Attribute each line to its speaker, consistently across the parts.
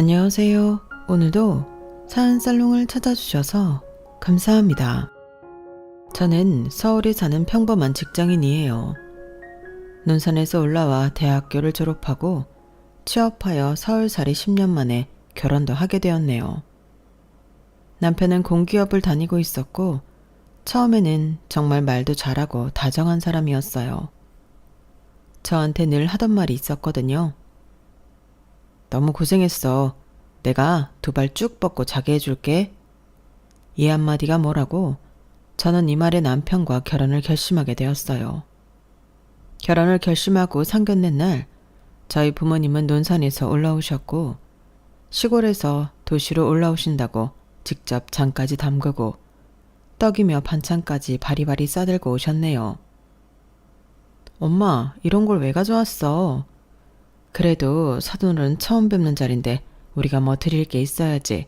Speaker 1: 안녕하세요. 오늘도 사은살롱을 찾아주셔서 감사합니다. 저는 서울에 사는 평범한 직장인이에요. 논산에서 올라와 대학교를 졸업하고 취업하여 서울살이 10년 만에 결혼도 하게 되었네요. 남편은 공기업을 다니고 있었고 처음에는 정말 말도 잘하고 다정한 사람이었어요. 저한테 늘 하던 말이 있었거든요. 너무 고생했어. 내가 두 발 쭉 뻗고 자게 해줄게. 이 한마디가 뭐라고 저는 이 말에 남편과 결혼을 결심하게 되었어요. 결혼을 결심하고 상견례 날 저희 부모님은 논산에서 올라오셨고 시골에서 도시로 올라오신다고 직접 장까지 담그고 떡이며 반찬까지 바리바리 싸들고 오셨네요. 엄마, 이런 걸 왜 가져왔어? 그래도 사돈은 처음 뵙는 자리인데 우리가 뭐 드릴 게 있어야지.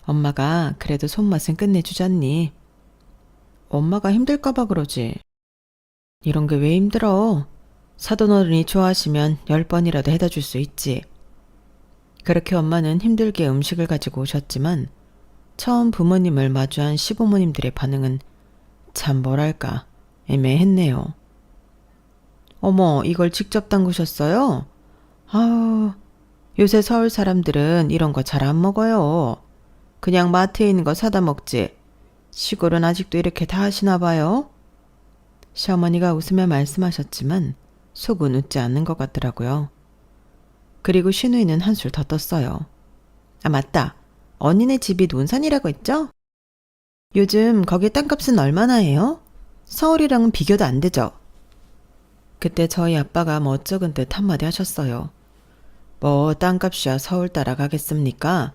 Speaker 1: 엄마가 그래도 손맛은 끝내주잖니. 엄마가 힘들까봐 그러지. 이런 게 왜 힘들어? 사돈어른이 좋아하시면 10번이라도 해다 줄 수 있지. 그렇게 엄마는 힘들게 음식을 가지고 오셨지만 처음 부모님을 마주한 시부모님들의 반응은 참 뭐랄까 애매했네요. 어머, 이걸 직접 담그셨어요? 아우, 요새 서울 사람들은 이런 거 잘 안 먹어요. 그냥 마트에 있는 거 사다 먹지. 시골은 아직도 이렇게 다 하시나 봐요. 시어머니가 웃으며 말씀하셨지만 속은 웃지 않는 것 같더라고요. 그리고 신우이는 한술 더 떴어요. 아, 맞다. 언니네 집이 논산이라고 했죠? 요즘 거기 땅값은 얼마나 해요? 서울이랑은 비교도 안 되죠? 그때 저희 아빠가 멋쩍은 듯 한마디 하셨어요. 뭐 땅값이야 서울 따라가겠습니까?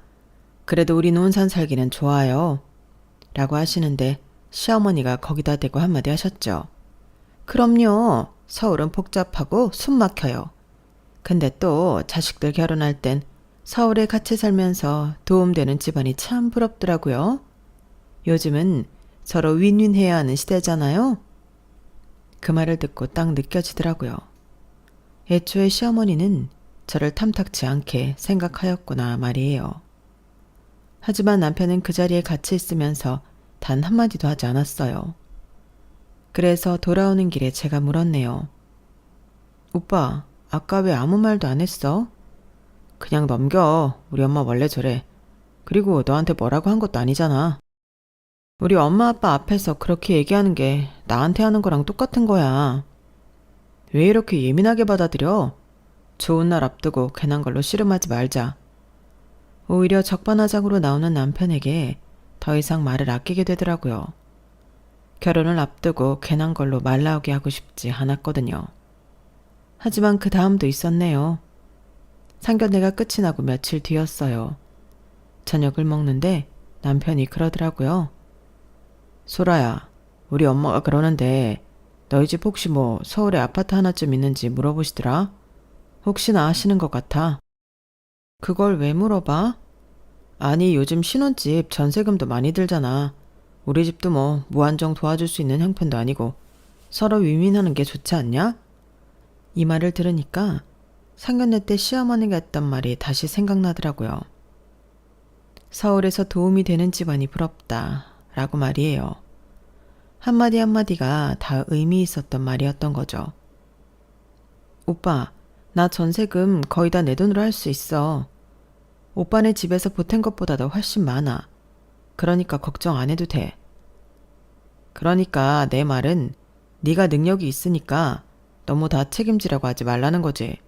Speaker 1: 그래도 우리 논산 살기는 좋아요. 라고 하시는데 시어머니가 거기다 대고 한마디 하셨죠. 그럼요. 서울은 복잡하고 숨 막혀요. 근데 또 자식들 결혼할 땐 서울에 같이 살면서 도움되는 집안이 참 부럽더라고요. 요즘은 서로 윈윈해야 하는 시대잖아요. 그 말을 듣고 딱 느껴지더라고요. 애초에 시어머니는 저를 탐탁치 않게 생각하였구나 말이에요. 하지만 남편은 그 자리에 같이 있으면서 단 한마디도 하지 않았어요. 그래서 돌아오는 길에 제가 물었네요. 오빠, 아까 왜 아무 말도 안 했어? 그냥 넘겨. 우리 엄마 원래 저래. 그리고 너한테 뭐라고 한 것도 아니잖아. 우리 엄마 아빠 앞에서 그렇게 얘기하는 게 나한테 하는 거랑 똑같은 거야. 왜 이렇게 예민하게 받아들여? 좋은 날 앞두고 괜한 걸로 씨름하지 말자. 오히려 적반하장으로 나오는 남편에게 더 이상 말을 아끼게 되더라고요. 결혼을 앞두고 괜한 걸로 말 나오게 하고 싶지 않았거든요. 하지만 그 다음도 있었네요. 상견례가 끝이 나고 며칠 뒤였어요. 저녁을 먹는데 남편이 그러더라고요. 소라야, 우리 엄마가 그러는데 너희 집 혹시 뭐 서울에 아파트 하나쯤 있는지 물어보시더라? 혹시나 아시는 것 같아. 그걸 왜 물어봐? 아니, 요즘 신혼집 전세금도 많이 들잖아. 우리 집도 뭐 무한정 도와줄 수 있는 형편도 아니고 서로 윈윈하는 게 좋지 않냐? 이 말을 들으니까 상견례 때 시어머니가 했던 말이 다시 생각나더라고요. 서울에서 도움이 되는 집안이 부럽다 라고 말이에요. 한마디 한마디가 다 의미 있었던 말이었던 거죠. 오빠, 나 전세금 거의 다 내 돈으로 할 수 있어. 오빠네 집에서 보탠 것보다도 훨씬 많아. 그러니까 걱정 안 해도 돼. 그러니까 내 말은 네가 능력이 있으니까 너무 다 책임지라고 하지 말라는 거지.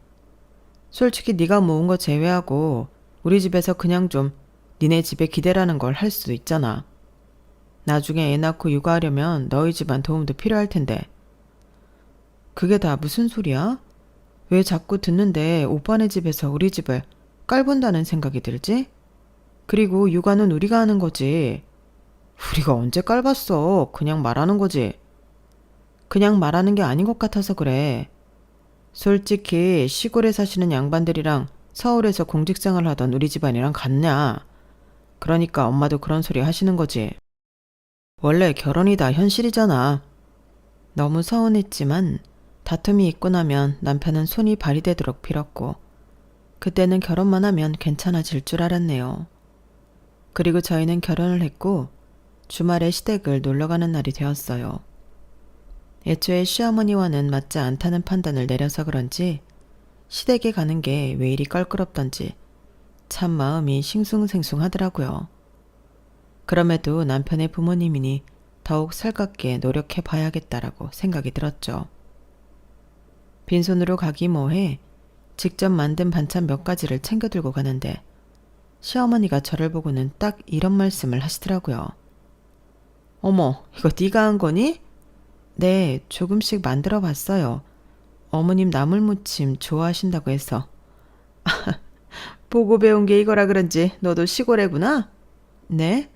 Speaker 1: 솔직히 네가 모은 거 제외하고 우리 집에서 그냥 좀 니네 집에 기대라는 걸 할 수도 있잖아. 나중에 애 낳고 육아하려면 너희 집안 도움도 필요할 텐데. 그게 다 무슨 소리야? 왜 자꾸 듣는데 오빠네 집에서 우리 집을 깔본다는 생각이 들지? 그리고 육아는 우리가 하는 거지. 우리가 언제 깔봤어. 그냥 말하는 거지. 그냥 말하는 게 아닌 것 같아서 그래. 솔직히 시골에 사시는 양반들이랑 서울에서 공직생활 하던 우리 집안이랑 같냐. 그러니까 엄마도 그런 소리 하시는 거지. 원래 결혼이 다 현실이잖아. 너무 서운했지만 다툼이 있고 나면 남편은 손이 발이 되도록 빌었고 그때는 결혼만 하면 괜찮아질 줄 알았네요. 그리고 저희는 결혼을 했고 주말에 시댁을 놀러가는 날이 되었어요. 애초에 시어머니와는 맞지 않다는 판단을 내려서 그런지 시댁에 가는 게 왜 이리 껄끄럽던지 참 마음이 싱숭생숭하더라고요. 그럼에도 남편의 부모님이니 더욱 살갑게 노력해 봐야겠다라고 생각이 들었죠. 빈손으로 가기 뭐해 직접 만든 반찬 몇 가지를 챙겨 들고 가는데 시어머니가 저를 보고는 딱 이런 말씀을 하시더라고요. 어머, 이거 네가 한 거니? 네, 조금씩 만들어 봤어요. 어머님 나물무침 좋아하신다고 해서. 보고 배운 게 이거라 그런지 너도 시골애구나? 네?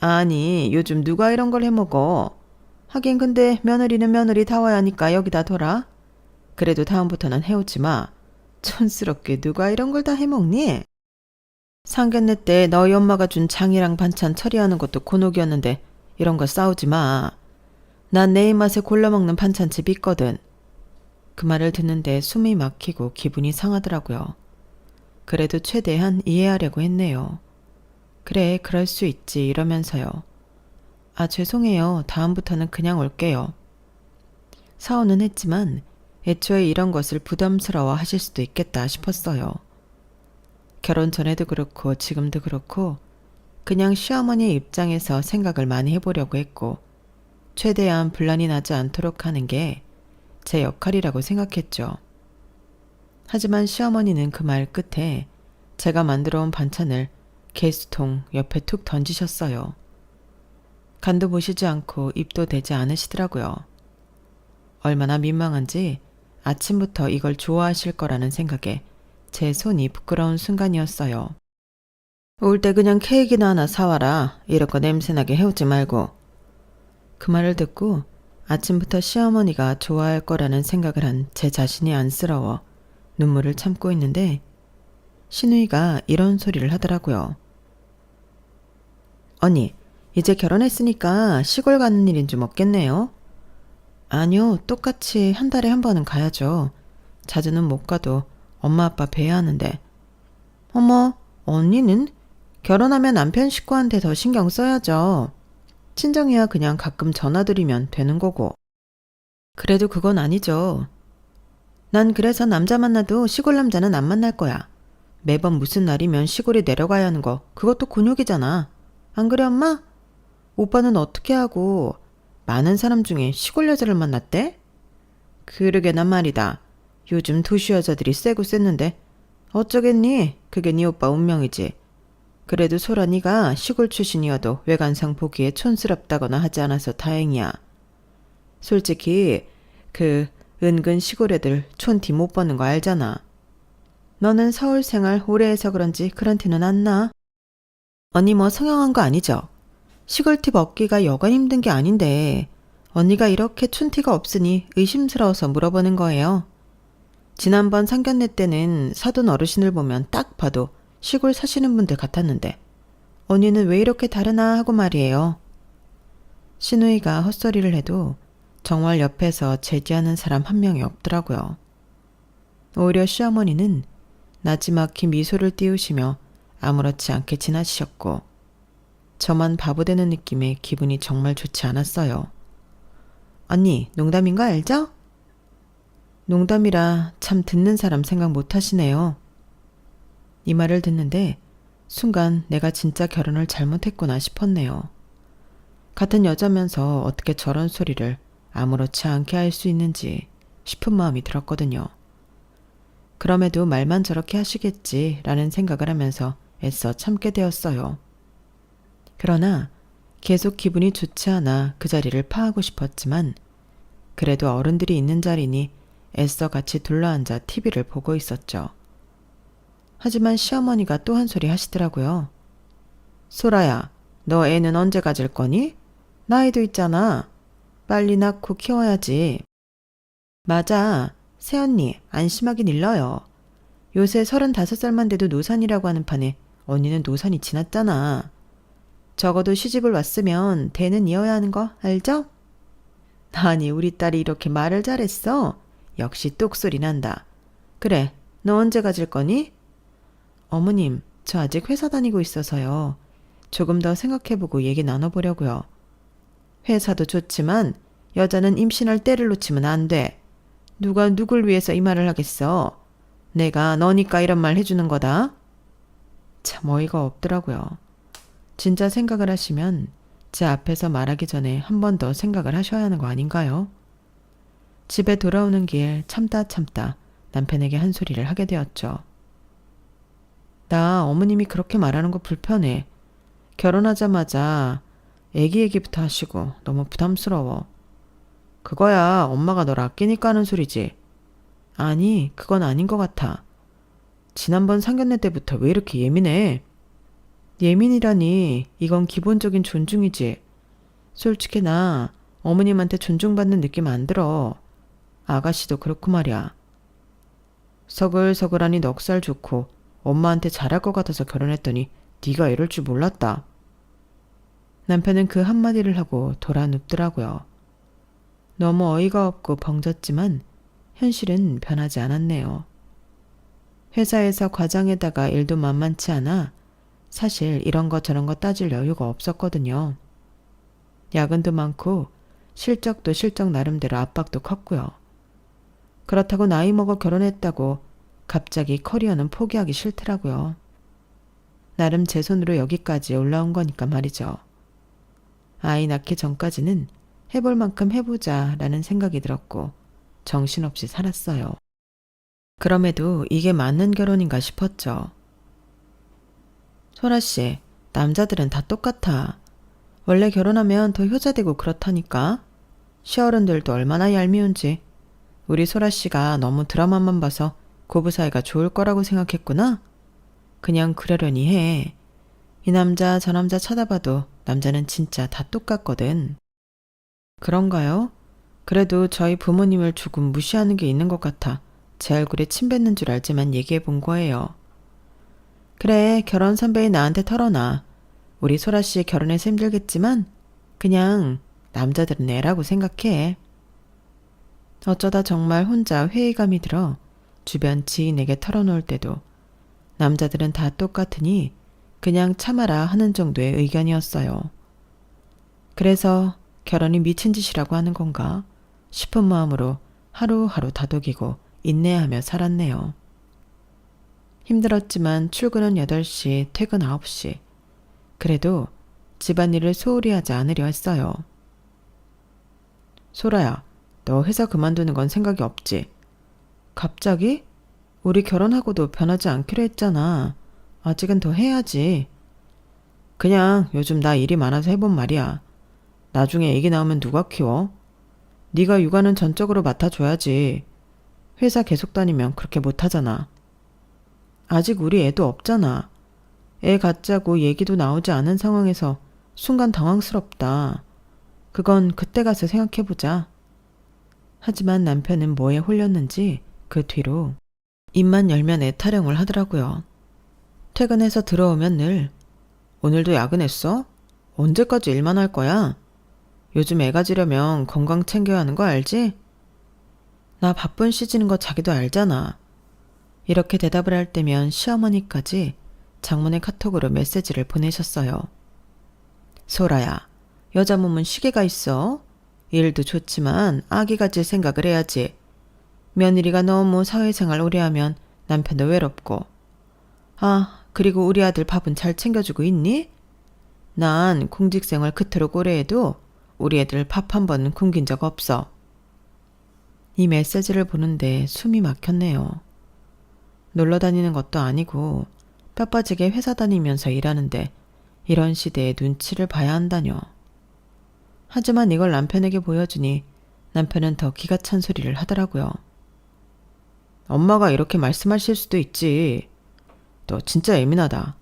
Speaker 1: 아니, 요즘 누가 이런 걸 해먹어? 하긴 근데 며느리는 며느리 다워야 하니까 여기다 둬라. 그래도 다음부터는 해오지 마. 촌스럽게 누가 이런 걸 다 해먹니? 상견례 때 너희 엄마가 준 장이랑 반찬 처리하는 것도 곤혹이었는데 이런 거 싸우지 마. 난 내 입맛에 골라 먹는 반찬집 있거든. 그 말을 듣는데 숨이 막히고 기분이 상하더라고요. 그래도 최대한 이해하려고 했네요. 그래, 그럴 수 있지 이러면서요. 아, 죄송해요. 다음부터는 그냥 올게요. 사오는 했지만 애초에 이런 것을 부담스러워 하실 수도 있겠다 싶었어요. 결혼 전에도 그렇고 지금도 그렇고 그냥 시어머니의 입장에서 생각을 많이 해보려고 했고 최대한 분란이 나지 않도록 하는 게 제 역할이라고 생각했죠. 하지만 시어머니는 그 말 끝에 제가 만들어 온 반찬을 개수통 옆에 툭 던지셨어요. 간도 보시지 않고 입도 대지 않으시더라고요. 얼마나 민망한지 아침부터 이걸 좋아하실 거라는 생각에 제 손이 부끄러운 순간이었어요. 올 때 그냥 케이크나 하나 사와라. 이럴 거 냄새나게 해오지 말고. 그 말을 듣고 아침부터 시어머니가 좋아할 거라는 생각을 한 제 자신이 안쓰러워 눈물을 참고 있는데 신우이가 이런 소리를 하더라고요. 언니, 이제 결혼했으니까 시골 가는 일인 좀 없겠네요? 아니요, 똑같이 한 달에 한 번은 가야죠. 자주는 못 가도 엄마 아빠 뵈야 하는데. 어머, 언니는? 결혼하면 남편 식구한테 더 신경 써야죠. 친정이야 그냥 가끔 전화드리면 되는 거고. 그래도 그건 아니죠. 난 그래서 남자 만나도 시골 남자는 안 만날 거야. 매번 무슨 날이면 시골에 내려가야 하는 거 그것도 곤욕이잖아. 안 그래 엄마? 오빠는 어떻게 하고 많은 사람 중에 시골 여자를 만났대? 그러게나 말이다. 요즘 도시 여자들이 세고 셌는데 어쩌겠니? 그게 네 오빠 운명이지. 그래도 소라 네가 시골 출신이어도 외관상 보기에 촌스럽다거나 하지 않아서 다행이야. 솔직히 그 은근 시골 애들 촌티 못 버는 거 알잖아. 너는 서울 생활 오래 해서 그런지 그런 티는 안 나. 언니 뭐 성형한 거 아니죠? 시골티 먹기가 여간 힘든 게 아닌데 언니가 이렇게 촌티가 없으니 의심스러워서 물어보는 거예요. 지난번 상견례 때는 사돈 어르신을 보면 딱 봐도 시골 사시는 분들 같았는데 언니는 왜 이렇게 다르나 하고 말이에요. 신우이가 헛소리를 해도 정말 옆에서 제지하는 사람 한 명이 없더라고요. 오히려 시어머니는 나지막히 미소를 띄우시며 아무렇지 않게 지나치셨고 저만 바보 되는 느낌에 기분이 정말 좋지 않았어요. 언니, 농담인 거 알죠? 농담이라 참 듣는 사람 생각 못 하시네요. 이 말을 듣는데 순간 내가 진짜 결혼을 잘못했구나 싶었네요. 같은 여자면서 어떻게 저런 소리를 아무렇지 않게 할 수 있는지 싶은 마음이 들었거든요. 그럼에도 말만 저렇게 하시겠지라는 생각을 하면서 애써 참게 되었어요. 그러나 계속 기분이 좋지 않아 그 자리를 파하고 싶었지만 그래도 어른들이 있는 자리니 애써 같이 둘러앉아 TV를 보고 있었죠. 하지만 시어머니가 또 한 소리 하시더라고요. 소라야, 너 애는 언제 가질 거니? 나이도 있잖아. 빨리 낳고 키워야지. 맞아. 새언니, 안심하긴 일러요. 요새 35살만 돼도 노산이라고 하는 판에 언니는 노산이 지났잖아. 적어도 시집을 왔으면 대는 이어야 하는 거 알죠? 아니, 우리 딸이 이렇게 말을 잘했어. 역시 똑소리 난다. 그래, 너 언제 가질 거니? 어머님, 저 아직 회사 다니고 있어서요. 조금 더 생각해보고 얘기 나눠보려고요. 회사도 좋지만 여자는 임신할 때를 놓치면 안 돼. 누가 누굴 위해서 이 말을 하겠어. 내가 너니까 이런 말 해주는 거다. 참 어이가 없더라고요. 진짜 생각을 하시면 제 앞에서 말하기 전에 한 번 더 생각을 하셔야 하는 거 아닌가요? 집에 돌아오는 길 참다 남편에게 한 소리를 하게 되었죠. 나 어머님이 그렇게 말하는 거 불편해. 결혼하자마자 애기부터 하시고 너무 부담스러워. 그거야 엄마가 널 아끼니까 하는 소리지. 아니, 그건 아닌 것 같아. 지난번 상견례 때부터 왜 이렇게 예민해? 예민이라니, 이건 기본적인 존중이지. 솔직히 나 어머님한테 존중받는 느낌 안 들어. 아가씨도 그렇고 말이야. 서글서글하니 넉살 좋고 엄마한테 잘할 것 같아서 결혼했더니 네가 이럴 줄 몰랐다. 남편은 그 한마디를 하고 돌아 눕더라고요. 너무 어이가 없고 벙졌지만 현실은 변하지 않았네요. 회사에서 과장에다가 일도 만만치 않아 사실 이런 거 저런 거 따질 여유가 없었거든요. 야근도 많고 실적도 실적 나름대로 압박도 컸고요. 그렇다고 나이 먹어 결혼했다고 갑자기 커리어는 포기하기 싫더라고요. 나름 제 손으로 여기까지 올라온 거니까 말이죠. 아이 낳기 전까지는 해볼 만큼 해보자 라는 생각이 들었고 정신없이 살았어요. 그럼에도 이게 맞는 결혼인가 싶었죠. 소라씨, 남자들은 다 똑같아. 원래 결혼하면 더 효자되고 그렇다니까. 시어른들도 얼마나 얄미운지. 우리 소라씨가 너무 드라마만 봐서 고부 사이가 좋을 거라고 생각했구나. 그냥 그러려니 해. 이 남자 저 남자 쳐다봐도 남자는 진짜 다 똑같거든. 그런가요? 그래도 저희 부모님을 조금 무시하는 게 있는 것 같아 제 얼굴에 침 뱉는 줄 알지만 얘기해 본 거예요. 그래, 결혼 선배인 나한테 털어놔. 우리 소라씨 결혼해서 힘들겠지만 그냥 남자들은 애라고 생각해. 어쩌다 정말 혼자 회의감이 들어 주변 지인에게 털어놓을 때도 남자들은 다 똑같으니 그냥 참아라 하는 정도의 의견이었어요. 그래서 결혼이 미친 짓이라고 하는 건가 싶은 마음으로 하루하루 다독이고 인내하며 살았네요. 힘들었지만 출근은 8시, 퇴근 9시. 그래도 집안일을 소홀히 하지 않으려 했어요. 소라야, 너 회사 그만두는 건 생각이 없지? 갑자기? 우리 결혼하고도 변하지 않기로 했잖아. 아직은 더 해야지. 그냥 요즘 나 일이 많아서 해본 말이야. 나중에 애기 나오면 누가 키워? 네가 육아는 전적으로 맡아줘야지. 회사 계속 다니면 그렇게 못하잖아. 아직 우리 애도 없잖아. 애 갖자고 얘기도 나오지 않은 상황에서 순간 당황스럽다. 그건 그때 가서 생각해보자. 하지만 남편은 뭐에 홀렸는지 그 뒤로 입만 열면 애타령을 하더라고요. 퇴근해서 들어오면 늘 오늘도 야근했어? 언제까지 일만 할 거야? 요즘 애 가지려면 건강 챙겨야 하는 거 알지? 나 바쁜 시즌인 거 자기도 알잖아. 이렇게 대답을 할 때면 시어머니까지 장문의 카톡으로 메시지를 보내셨어요. 소라야, 여자 몸은 시계가 있어. 일도 좋지만 아기 가질 생각을 해야지. 며느리가 너무 사회생활 오래 하면 남편도 외롭고. 아, 그리고 우리 아들 밥은 잘 챙겨주고 있니? 난 공직생활 그토록 오래 해도 우리 애들 밥 한 번은 굶긴 적 없어. 이 메시지를 보는데 숨이 막혔네요. 놀러 다니는 것도 아니고 뼈빠지게 회사 다니면서 일하는데 이런 시대에 눈치를 봐야 한다뇨. 하지만 이걸 남편에게 보여주니 남편은 더 기가 찬 소리를 하더라고요. 엄마가 이렇게 말씀하실 수도 있지. 너 진짜 예민하다.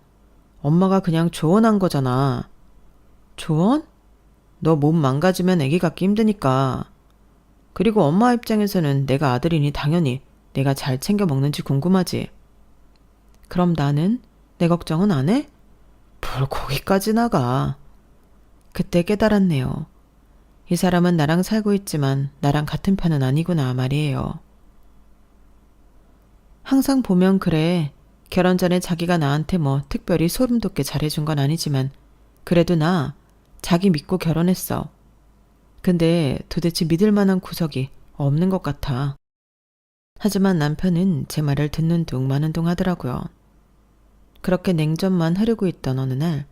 Speaker 1: 엄마가 그냥 조언한 거잖아. 조언? 너 몸 망가지면 애기 갖기 힘드니까. 그리고 엄마 입장에서는 내가 아들이니 당연히 내가 잘 챙겨 먹는지 궁금하지. 그럼 나는? 내 걱정은 안 해? 뭘 거기까지 나가. 그때 깨달았네요. 이 사람은 나랑 살고 있지만 나랑 같은 편은 아니구나 말이에요. 항상 보면 그래. 결혼 전에 자기가 나한테 뭐 특별히 소름 돋게 잘해준 건 아니지만 그래도 나 자기 믿고 결혼했어. 근데 도대체 믿을 만한 구석이 없는 것 같아. 하지만 남편은 제 말을 듣는 둥 마는 둥 하더라고요. 그렇게 냉전만 흐르고 있던 어느 날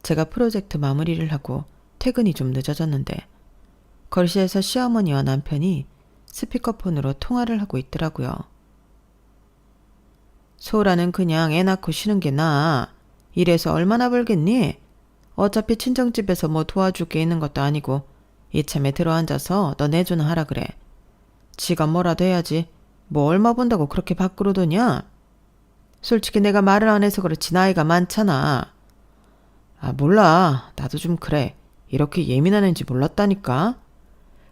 Speaker 1: 제가 프로젝트 마무리를 하고 퇴근이 좀 늦어졌는데 거실에서 시어머니와 남편이 스피커폰으로 통화를 하고 있더라고요. 소라는 그냥 애 낳고 쉬는 게 나아. 이래서 얼마나 벌겠니? 어차피 친정집에서 뭐 도와줄 게 있는 것도 아니고 이참에 들어앉아서 너 내조나 하라 그래. 지가 뭐라도 해야지. 뭐 얼마 번다고 그렇게 밖으로 도냐? 솔직히 내가 말을 안 해서 그렇지 나이가 많잖아. 아, 몰라. 나도 좀 그래. 이렇게 예민한 애인지 몰랐다니까.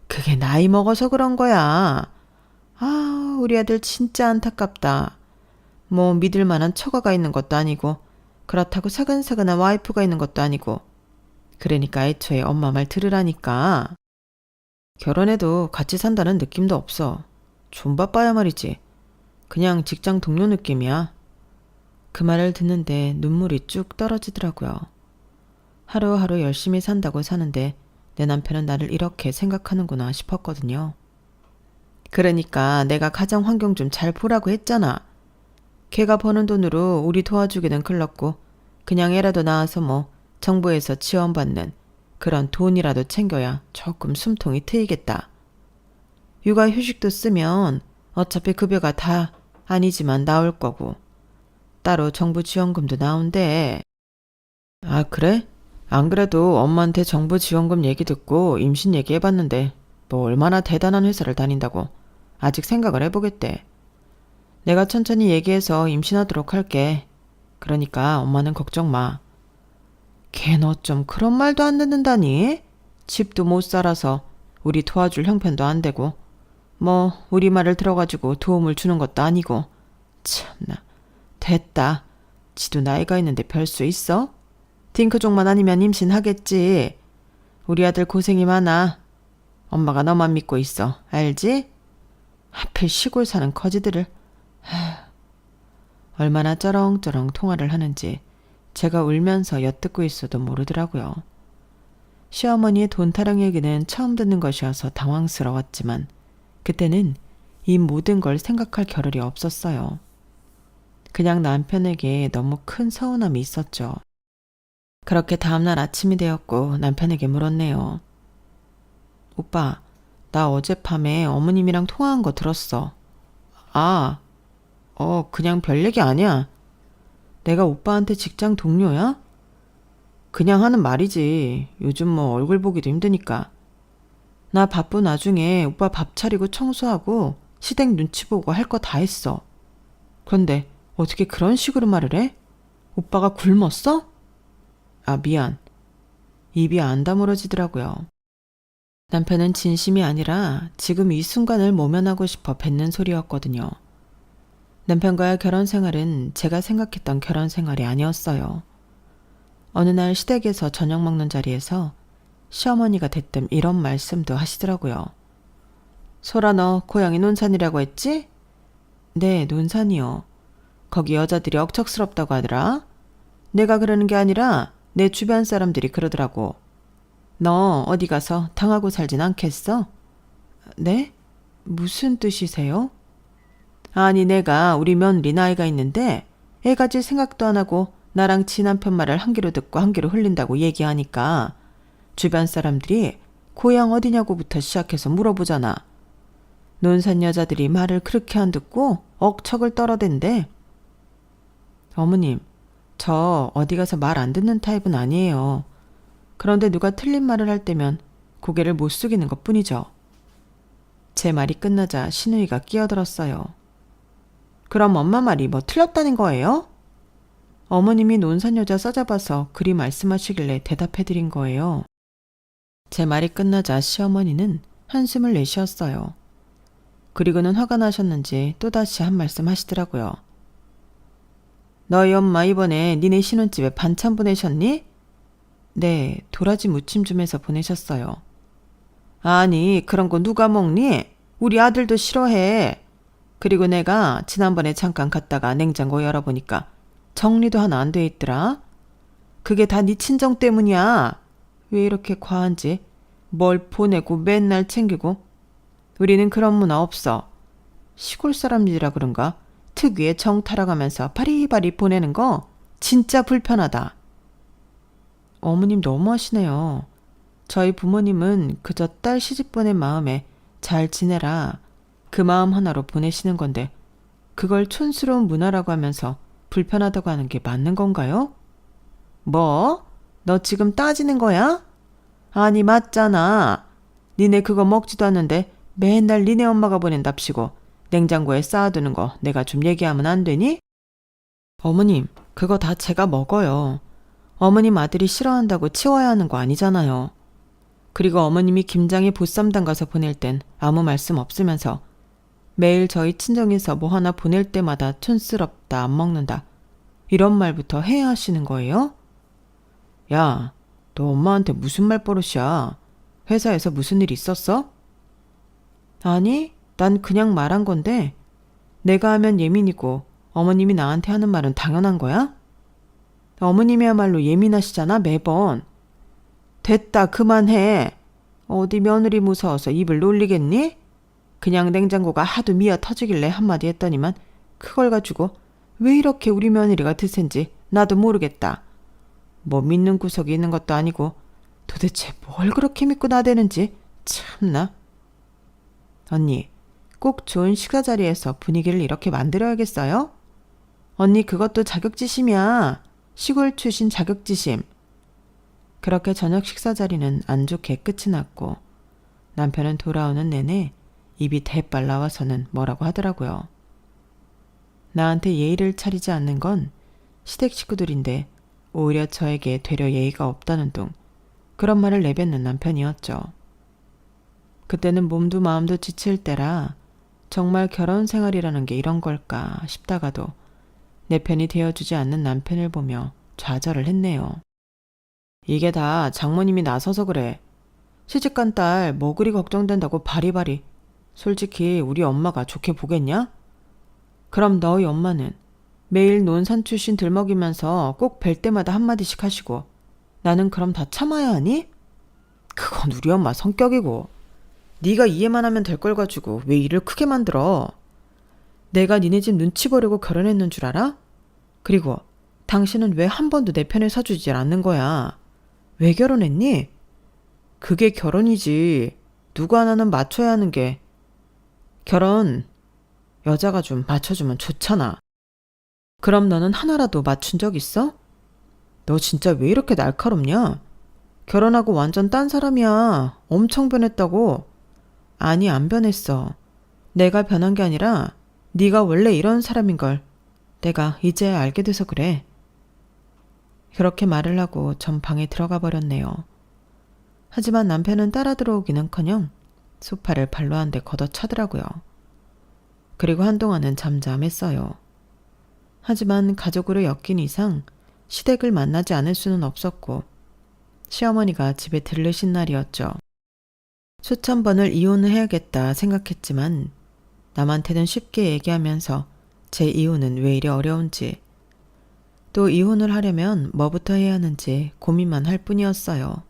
Speaker 1: 그게 나이 먹어서 그런 거야. 아, 우리 아들 진짜 안타깝다. 뭐 믿을 만한 처가가 있는 것도 아니고 그렇다고 사근사근한 와이프가 있는 것도 아니고 그러니까 애초에 엄마 말 들으라니까. 결혼해도 같이 산다는 느낌도 없어. 좀 바빠야 말이지. 그냥 직장 동료 느낌이야. 그 말을 듣는데 눈물이 쭉 떨어지더라고요. 하루하루 열심히 산다고 사는데 내 남편은 나를 이렇게 생각하는구나 싶었거든요. 그러니까 내가 가정 환경 좀 잘 보라고 했잖아. 걔가 버는 돈으로 우리 도와주기는 글렀고 그냥 애라도 낳아서 뭐 정부에서 지원받는 그런 돈이라도 챙겨야 조금 숨통이 트이겠다. 육아휴직도 쓰면 어차피 급여가 다 아니지만 나올 거고 따로 정부 지원금도 나온대. 아, 그래? 안 그래도 엄마한테 정부 지원금 얘기 듣고 임신 얘기해봤는데 뭐 얼마나 대단한 회사를 다닌다고 아직 생각을 해보겠대. 내가 천천히 얘기해서 임신하도록 할게. 그러니까 엄마는 걱정 마. 걔 너 좀 그런 말도 안 듣는다니? 집도 못 살아서 우리 도와줄 형편도 안 되고 뭐 우리 말을 들어가지고 도움을 주는 것도 아니고 참나. 됐다. 지도 나이가 있는데 별 수 있어? 딩크족만 아니면 임신하겠지. 우리 아들 고생이 많아. 엄마가 너만 믿고 있어. 알지? 하필 시골 사는 거지들을. 얼마나 쩌렁쩌렁 통화를 하는지 제가 울면서 엿듣고 있어도 모르더라고요. 시어머니의 돈 타령 얘기는 처음 듣는 것이어서 당황스러웠지만 그때는 이 모든 걸 생각할 겨를이 없었어요. 그냥 남편에게 너무 큰 서운함이 있었죠. 그렇게 다음날 아침이 되었고 남편에게 물었네요. 오빠, 나 어젯밤에 어머님이랑 통화한 거 들었어. 아, 그냥 별 얘기 아니야. 내가 오빠한테 직장 동료야? 그냥 하는 말이지. 요즘 뭐 얼굴 보기도 힘드니까. 나 바쁜 와중에 오빠 밥 차리고 청소하고 시댁 눈치 보고 할 거 다 했어. 그런데 어떻게 그런 식으로 말을 해? 오빠가 굶었어? 아, 미안. 입이 안 다물어지더라고요. 남편은 진심이 아니라 지금 이 순간을 모면하고 싶어 뱉는 소리였거든요. 남편과의 결혼 생활은 제가 생각했던 결혼 생활이 아니었어요. 어느 날 시댁에서 저녁 먹는 자리에서 시어머니가 대뜸 이런 말씀도 하시더라고요. 소라, 너 고향이 논산이라고 했지? 네, 논산이요. 거기 여자들이 억척스럽다고 하더라. 내가 그러는 게 아니라 내 주변 사람들이 그러더라고. 너 어디 가서 당하고 살진 않겠어? 네? 무슨 뜻이세요? 아니, 내가 우리 며느리 나이가 있는데 애 가질 생각도 안 하고 나랑 지남편 말을 한 귀로 듣고 한 귀로 흘린다고 얘기하니까 주변 사람들이 고향 어디냐고부터 시작해서 물어보잖아. 논산 여자들이 말을 그렇게 안 듣고 억척을 떨어댄대. 어머님, 저 어디 가서 말 안 듣는 타입은 아니에요. 그런데 누가 틀린 말을 할 때면 고개를 못 숙이는 것뿐이죠. 제 말이 끝나자 시누이가 끼어들었어요. 그럼 엄마 말이 뭐 틀렸다는 거예요? 어머님이 논산 여자 써잡아서 그리 말씀하시길래 대답해드린 거예요. 제 말이 끝나자 시어머니는 한숨을 내쉬었어요. 그리고는 화가 나셨는지 또다시 한 말씀 하시더라고요. 너희 엄마 이번에 니네 신혼집에 반찬 보내셨니? 네, 도라지 무침 좀 해서 보내셨어요. 아니, 그런 거 누가 먹니? 우리 아들도 싫어해. 그리고 내가 지난번에 잠깐 갔다가 냉장고 열어보니까 정리도 하나 안 돼 있더라. 그게 다 네 친정 때문이야. 왜 이렇게 과한지. 뭘 보내고 맨날 챙기고. 우리는 그런 문화 없어. 시골 사람들이라 그런가? 특유의 정 타락하면서 바리바리 보내는 거 진짜 불편하다. 어머님 너무하시네요. 저희 부모님은 그저 딸 시집 보낸 마음에 잘 지내라 그 마음 하나로 보내시는 건데 그걸 촌스러운 문화라고 하면서 불편하다고 하는 게 맞는 건가요? 뭐? 너 지금 따지는 거야? 아니 맞잖아. 니네 그거 먹지도 않는데 맨날 니네 엄마가 보낸답시고 냉장고에 쌓아두는 거 내가 좀 얘기하면 안 되니? 어머님, 그거 다 제가 먹어요. 어머님 아들이 싫어한다고 치워야 하는 거 아니잖아요. 그리고 어머님이 김장에 보쌈 담가서 보낼 땐 아무 말씀 없으면서 매일 저희 친정에서 뭐 하나 보낼 때마다 촌스럽다, 안 먹는다. 이런 말부터 해야 하시는 거예요? 야, 너 엄마한테 무슨 말버릇이야? 회사에서 무슨 일 있었어? 아니, 난 그냥 말한 건데 내가 하면 예민이고 어머님이 나한테 하는 말은 당연한 거야? 어머님이야말로 예민하시잖아, 매번. 됐다, 그만해. 어디 며느리 무서워서 입을 놀리겠니? 그냥 냉장고가 하도 미어 터지길래 한마디 했더니만 그걸 가지고 왜 이렇게 우리 며느리가 드센지 나도 모르겠다. 뭐 믿는 구석이 있는 것도 아니고 도대체 뭘 그렇게 믿고 나대는지 참나. 언니, 꼭 좋은 식사 자리에서 분위기를 이렇게 만들어야겠어요? 언니 그것도 자격지심이야. 시골 출신 자격지심. 그렇게 저녁 식사 자리는 안 좋게 끝이 났고 남편은 돌아오는 내내 입이 대빨 나와서는 뭐라고 하더라고요. 나한테 예의를 차리지 않는 건 시댁 식구들인데 오히려 저에게 되려 예의가 없다는 둥 그런 말을 내뱉는 남편이었죠. 그때는 몸도 마음도 지칠 때라 정말 결혼 생활이라는 게 이런 걸까 싶다가도 내 편이 되어주지 않는 남편을 보며 좌절을 했네요. 이게 다 장모님이 나서서 그래. 시집간 딸 뭐 그리 걱정된다고 바리바리. 솔직히 우리 엄마가 좋게 보겠냐? 그럼 너희 엄마는 매일 논산 출신 들먹이면서 꼭 뵐 때마다 한마디씩 하시고 나는 그럼 다 참아야 하니? 그건 우리 엄마 성격이고 네가 이해만 하면 될 걸 가지고 왜 일을 크게 만들어? 내가 니네 집 눈치 보려고 결혼했는 줄 알아? 그리고 당신은 왜 한 번도 내 편을 서주지 않는 거야? 왜 결혼했니? 그게 결혼이지. 누구 하나는 맞춰야 하는 게. 결혼 여자가 좀 맞춰주면 좋잖아. 그럼 너는 하나라도 맞춘 적 있어? 너 진짜 왜 이렇게 날카롭냐? 결혼하고 완전 딴 사람이야. 엄청 변했다고. 아니 안 변했어. 내가 변한 게 아니라 네가 원래 이런 사람인 걸 내가 이제야 알게 돼서 그래. 그렇게 말을 하고 전 방에 들어가 버렸네요. 하지만 남편은 따라 들어오기는커녕 소파를 발로 한 대 걷어차더라고요. 그리고 한동안은 잠잠했어요. 하지만 가족으로 엮인 이상 시댁을 만나지 않을 수는 없었고 시어머니가 집에 들르신 날이었죠. 수천 번을 이혼을 해야겠다 생각했지만 남한테는 쉽게 얘기하면서 제 이혼은 왜 이리 어려운지 또 이혼을 하려면 뭐부터 해야 하는지 고민만 할 뿐이었어요.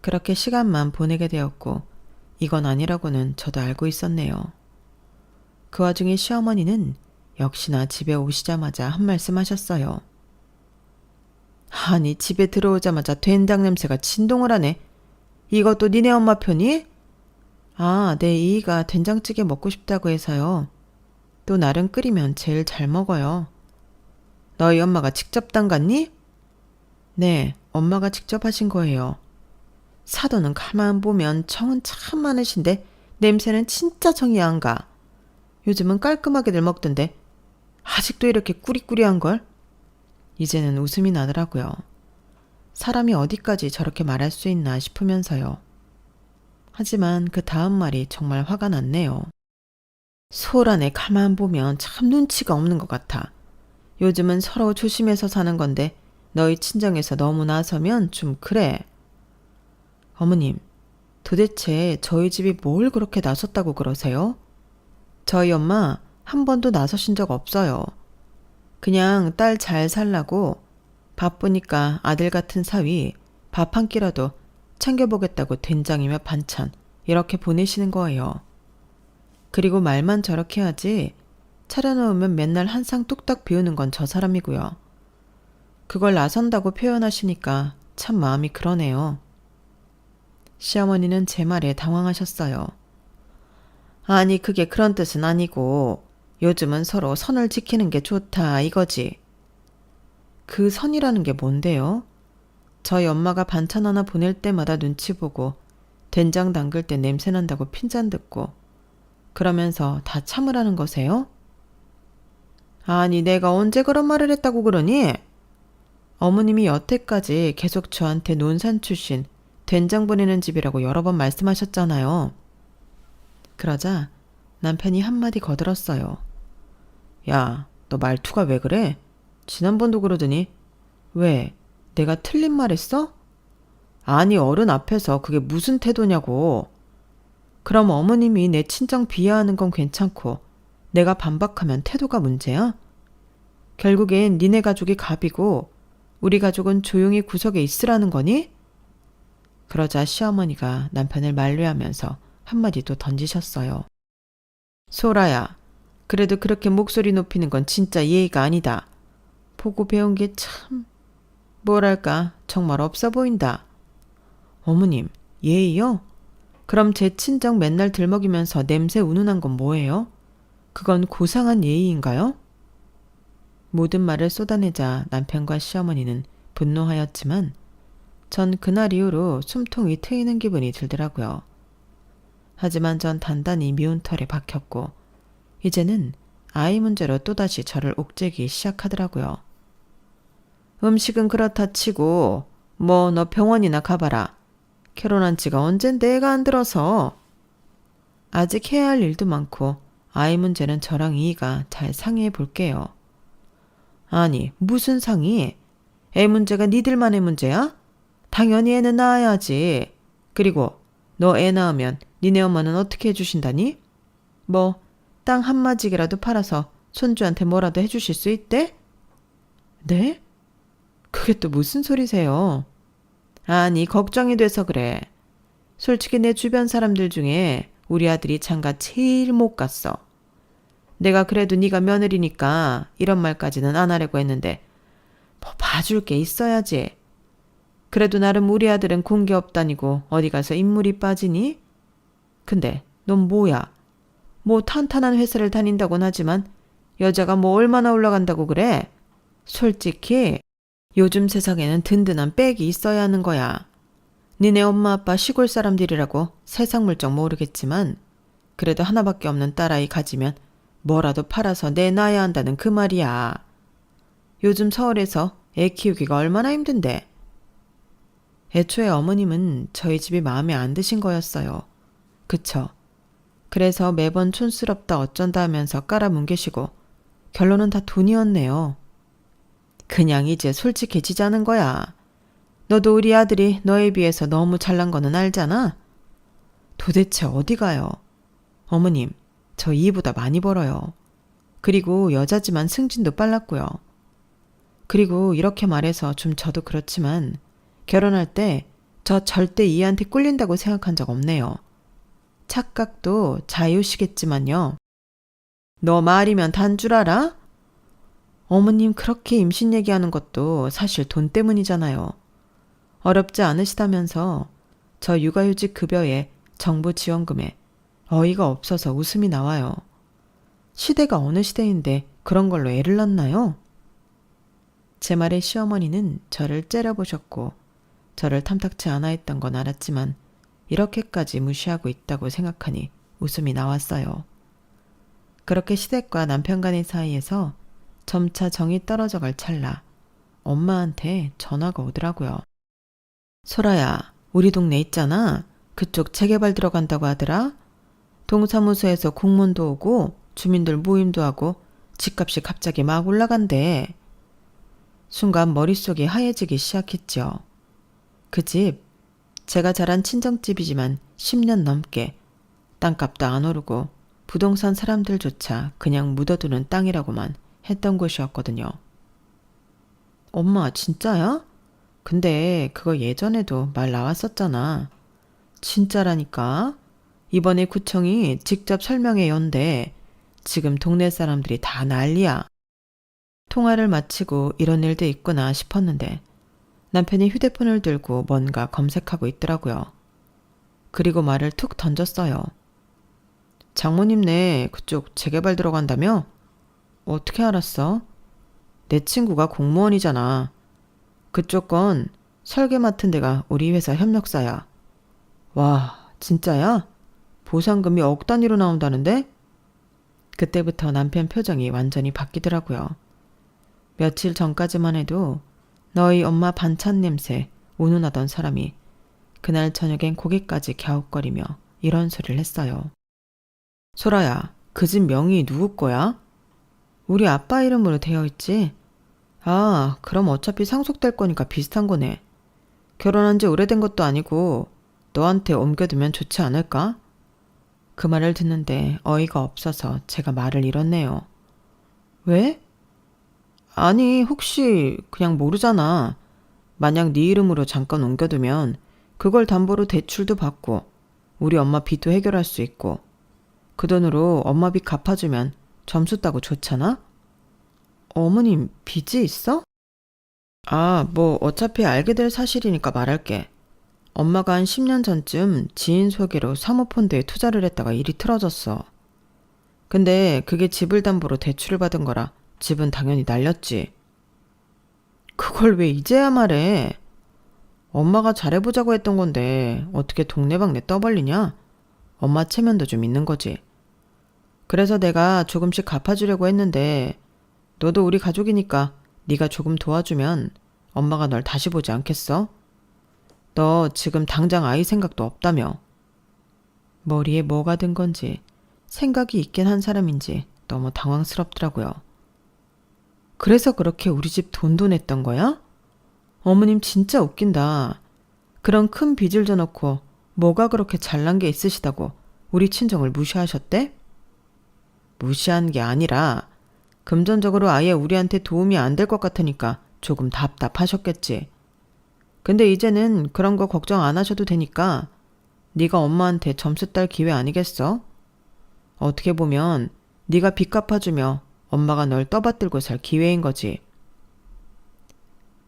Speaker 1: 그렇게 시간만 보내게 되었고 이건 아니라고는 저도 알고 있었네요. 그 와중에 시어머니는 역시나 집에 오시자마자 한 말씀 하셨어요. 아니 집에 들어오자마자 된장 냄새가 진동을 하네. 이것도 니네 엄마 편이? 아, 내 이이가 된장찌개 먹고 싶다고 해서요. 또 나름 끓이면 제일 잘 먹어요. 너희 엄마가 직접 담갔니? 네, 엄마가 직접 하신 거예요. 사돈은 가만 보면 정은 참 많으신데 냄새는 진짜 정이 안 가. 요즘은 깔끔하게들 먹던데 아직도 이렇게 꾸리꾸리한 걸? 이제는 웃음이 나더라고요. 사람이 어디까지 저렇게 말할 수 있나 싶으면서요. 하지만 그 다음 말이 정말 화가 났네요. 소란에 가만 보면 참 눈치가 없는 것 같아. 요즘은 서로 조심해서 사는 건데 너희 친정에서 너무 나서면 좀 그래. 어머님, 도대체 저희 집이 뭘 그렇게 나섰다고 그러세요? 저희 엄마 한 번도 나서신 적 없어요. 그냥 딸 잘 살라고 바쁘니까 아들 같은 사위 밥 한 끼라도 챙겨보겠다고 된장이며 반찬 이렇게 보내시는 거예요. 그리고 말만 저렇게 하지 차려놓으면 맨날 한 상 뚝딱 비우는 건 저 사람이고요. 그걸 나선다고 표현하시니까 참 마음이 그러네요. 시어머니는 제 말에 당황하셨어요. 아니 그게 그런 뜻은 아니고 요즘은 서로 선을 지키는 게 좋다 이거지. 그 선이라는 게 뭔데요? 저희 엄마가 반찬 하나 보낼 때마다 눈치 보고 된장 담글 때 냄새 난다고 핀잔 듣고 그러면서 다 참으라는 거세요? 아니 내가 언제 그런 말을 했다고 그러니? 어머님이 여태까지 계속 저한테 논산 출신 된장 보내는 집이라고 여러 번 말씀하셨잖아요. 그러자 남편이 한마디 거들었어요. 야, 너 말투가 왜 그래? 지난번도 그러더니 왜? 내가 틀린 말 했어? 아니 어른 앞에서 그게 무슨 태도냐고. 그럼 어머님이 내 친정 비하하는 건 괜찮고 내가 반박하면 태도가 문제야? 결국엔 니네 가족이 갑이고 우리 가족은 조용히 구석에 있으라는 거니? 그러자 시어머니가 남편을 만류하면서 한마디 또 던지셨어요. 소라야, 그래도 그렇게 목소리 높이는 건 진짜 예의가 아니다. 보고 배운 게 참, 뭐랄까, 정말 없어 보인다. 어머님, 예의요? 그럼 제 친정 맨날 들먹이면서 냄새 운운한 건 뭐예요? 그건 고상한 예의인가요? 모든 말을 쏟아내자 남편과 시어머니는 분노하였지만 전 그날 이후로 숨통이 트이는 기분이 들더라고요. 하지만 전 단단히 미운 털에 박혔고 이제는 아이 문제로 또다시 저를 옥죄기 시작하더라고요. 음식은 그렇다 치고 뭐 너 병원이나 가봐라. 결혼한 지가 언젠 내가 안 들어서. 아직 해야 할 일도 많고 아이 문제는 저랑 이의가 잘 상의해 볼게요. 아니 무슨 상의? 애 문제가 니들만의 문제야? 당연히 애는 낳아야지. 그리고 너 애 낳으면 니네 엄마는 어떻게 해주신다니? 뭐 땅 한마지기라도 팔아서 손주한테 뭐라도 해주실 수 있대? 네? 그게 또 무슨 소리세요? 아니 걱정이 돼서 그래. 솔직히 내 주변 사람들 중에 우리 아들이 장가 제일 못 갔어. 내가 그래도 네가 며느리니까 이런 말까지는 안 하려고 했는데 뭐 봐줄 게 있어야지. 그래도 나름 우리 아들은 공기업 다니고 어디 가서 인물이 빠지니? 근데 넌 뭐야? 뭐 탄탄한 회사를 다닌다곤 하지만 여자가 뭐 얼마나 올라간다고 그래? 솔직히 요즘 세상에는 든든한 백이 있어야 하는 거야. 니네 엄마 아빠 시골 사람들이라고 세상 물정 모르겠지만 그래도 하나밖에 없는 딸아이 가지면 뭐라도 팔아서 내놔야 한다는 그 말이야. 요즘 서울에서 애 키우기가 얼마나 힘든데. 애초에 어머님은 저희 집이 마음에 안 드신 거였어요. 그쵸? 그래서 매번 촌스럽다 어쩐다 하면서 깔아뭉개시고 결론은 다 돈이었네요. 그냥 이제 솔직해지자는 거야. 너도 우리 아들이 너에 비해서 너무 잘난 거는 알잖아? 도대체 어디 가요? 어머님, 저 이보다 많이 벌어요. 그리고 여자지만 승진도 빨랐고요. 그리고 이렇게 말해서 좀 저도 그렇지만 결혼할 때 저 절대 이한테 꿀린다고 생각한 적 없네요. 착각도 자유시겠지만요. 너 말이면 단 줄 알아? 어머님 그렇게 임신 얘기하는 것도 사실 돈 때문이잖아요. 어렵지 않으시다면서 저 육아휴직 급여에 정부 지원금에 어이가 없어서 웃음이 나와요. 시대가 어느 시대인데 그런 걸로 애를 낳나요? 제 말에 시어머니는 저를 째려보셨고 저를 탐탁치 않아 했던 건 알았지만 이렇게까지 무시하고 있다고 생각하니 웃음이 나왔어요. 그렇게 시댁과 남편 간의 사이에서 점차 정이 떨어져 갈 찰나 엄마한테 전화가 오더라고요. 소라야, 우리 동네 있잖아. 그쪽 재개발 들어간다고 하더라. 동사무소에서 공문도 오고 주민들 모임도 하고 집값이 갑자기 막 올라간대. 순간 머릿속이 하얘지기 시작했죠. 그 집, 제가 자란 친정집이지만 10년 넘게 땅값도 안 오르고 부동산 사람들조차 그냥 묻어두는 땅이라고만 했던 곳이었거든요. 엄마, 진짜야? 근데 그거 예전에도 말 나왔었잖아. 진짜라니까. 이번에 구청이 직접 설명해 연대. 지금 동네 사람들이 다 난리야. 통화를 마치고 이런 일도 있구나 싶었는데 남편이 휴대폰을 들고 뭔가 검색하고 있더라고요. 그리고 말을 툭 던졌어요. 장모님네 그쪽 재개발 들어간다며? 어떻게 알았어? 내 친구가 공무원이잖아. 그쪽 건 설계 맡은 데가 우리 회사 협력사야. 와, 진짜야? 보상금이 억 단위로 나온다는데? 그때부터 남편 표정이 완전히 바뀌더라고요. 며칠 전까지만 해도 너희 엄마 반찬 냄새 운운하던 사람이 그날 저녁엔 고개까지 갸웃거리며 이런 소리를 했어요. 소라야, 그 집 명의 누구 거야? 우리 아빠 이름으로 되어 있지? 아, 그럼 어차피 상속될 거니까 비슷한 거네. 결혼한 지 오래된 것도 아니고 너한테 옮겨두면 좋지 않을까? 그 말을 듣는데 어이가 없어서 제가 말을 잃었네요. 왜? 아니, 혹시 그냥 모르잖아. 만약 네 이름으로 잠깐 옮겨두면 그걸 담보로 대출도 받고 우리 엄마 빚도 해결할 수 있고 그 돈으로 엄마 빚 갚아주면 점수 따고 좋잖아? 어머님 빚이 있어? 아, 뭐 어차피 알게 될 사실이니까 말할게. 엄마가 한 10년 전쯤 지인 소개로 사모펀드에 투자를 했다가 일이 틀어졌어. 근데 그게 집을 담보로 대출을 받은 거라 집은 당연히 날렸지. 그걸 왜 이제야 말해? 엄마가 잘해보자고 했던 건데 어떻게 동네방네 떠벌리냐? 엄마 체면도 좀 있는 거지. 그래서 내가 조금씩 갚아주려고 했는데 너도 우리 가족이니까 네가 조금 도와주면 엄마가 널 다시 보지 않겠어? 너 지금 당장 아이 생각도 없다며. 머리에 뭐가 든 건지 생각이 있긴 한 사람인지 너무 당황스럽더라고요. 그래서 그렇게 우리 집 돈도 냈던 거야? 어머님 진짜 웃긴다. 그런 큰 빚을 져놓고 뭐가 그렇게 잘난 게 있으시다고 우리 친정을 무시하셨대? 무시한 게 아니라 금전적으로 아예 우리한테 도움이 안 될 것 같으니까 조금 답답하셨겠지. 근데 이제는 그런 거 걱정 안 하셔도 되니까 네가 엄마한테 점수 딸 기회 아니겠어? 어떻게 보면 네가 빚 갚아주며 엄마가 널 떠받들고 살 기회인 거지.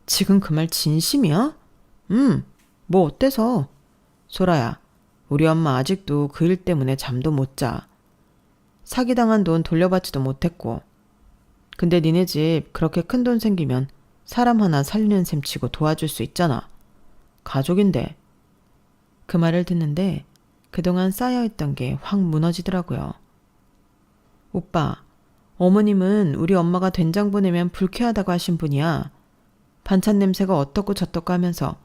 Speaker 1: 지금 그 말 진심이야? 뭐 어때서? 소라야, 우리 엄마 아직도 그 일 때문에 잠도 못 자. 사기당한 돈 돌려받지도 못했고. 근데 니네 집 그렇게 큰 돈 생기면 사람 하나 살리는 셈 치고 도와줄 수 있잖아. 가족인데. 그 말을 듣는데 그동안 쌓여있던 게 확 무너지더라고요. 오빠, 어머님은 우리 엄마가 된장 보내면 불쾌하다고 하신 분이야. 반찬 냄새가 어떻고 저떻고 하면서